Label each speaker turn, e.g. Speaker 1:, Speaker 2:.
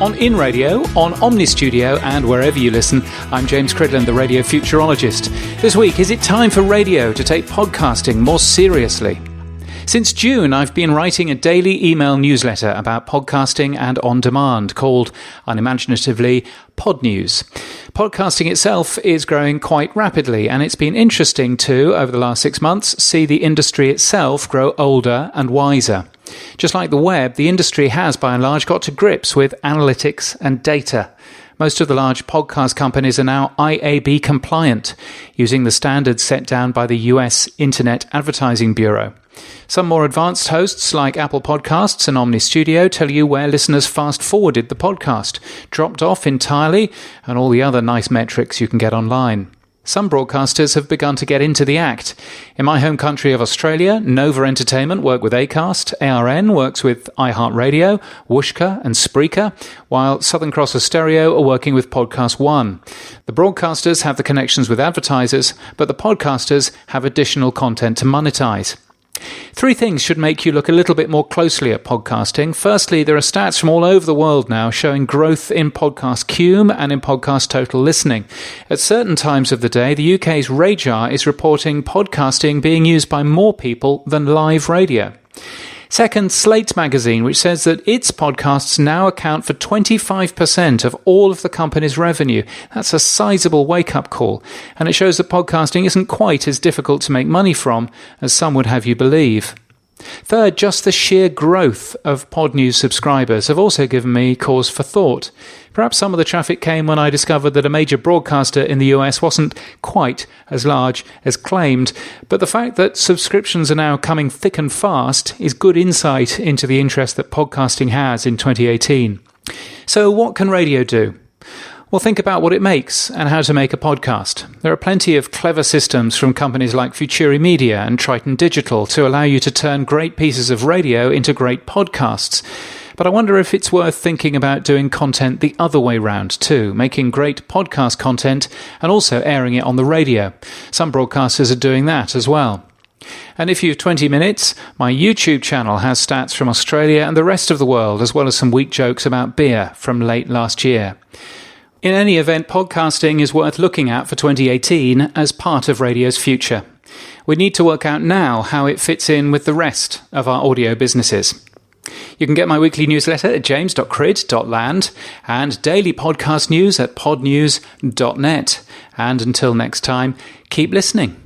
Speaker 1: On In Radio, on Omni Studio, and wherever you listen, I'm James Cridland, the radio futurologist. This week, is it time for radio to take podcasting more seriously? Since June, I've been writing a daily email newsletter about podcasting and on demand called, unimaginatively, Pod News. Podcasting itself is growing quite rapidly, and it's been interesting to, over the last 6 months, see the industry itself grow older and wiser. Just like the web, the industry has by and large got to grips with analytics and data. Most of the large podcast companies are now IAB compliant, using the standards set down by the US Internet Advertising Bureau. Some more advanced hosts like Apple Podcasts and Omni Studio tell you where listeners fast-forwarded the podcast, dropped off entirely, and all the other nice metrics you can get online. Some broadcasters have begun to get into the act. In my home country of Australia, Nova Entertainment work with Acast, ARN works with iHeartRadio, Whooshka and Spreaker, while Southern Cross Austereo are working with Podcast One. The broadcasters have the connections with advertisers, but the podcasters have additional content to monetize. 3 things should make you look a little bit more closely at podcasting. Firstly, there are stats from all over the world now showing growth in podcast cume and in podcast total listening. At certain times of the day, the UK's Radar is reporting podcasting being used by more people than live radio. Second, Slate magazine, which says that its podcasts now account for 25% of all of the company's revenue. That's a sizable wake-up call, and it shows that podcasting isn't quite as difficult to make money from as some would have you believe. Third, just the sheer growth of Pod News subscribers have also given me cause for thought. Perhaps some of the traffic came when I discovered that a major broadcaster in the US wasn't quite as large as claimed, but the fact that subscriptions are now coming thick and fast is good insight into the interest that podcasting has in 2018. So what can radio do? Well, think about what it makes and how to make a podcast. There are plenty of clever systems from companies like Futuri Media and Triton Digital to allow you to turn great pieces of radio into great podcasts. But I wonder if it's worth thinking about doing content the other way round too, making great podcast content and also airing it on the radio. Some broadcasters are doing that as well. And if you've 20 minutes, my YouTube channel has stats from Australia and the rest of the world, as well as some weak jokes about beer from late last year. In any event, podcasting is worth looking at for 2018 as part of radio's future. We need to work out now how it fits in with the rest of our audio businesses. You can get my weekly newsletter at james.crid.land and daily podcast news at podnews.net. And until next time, keep listening.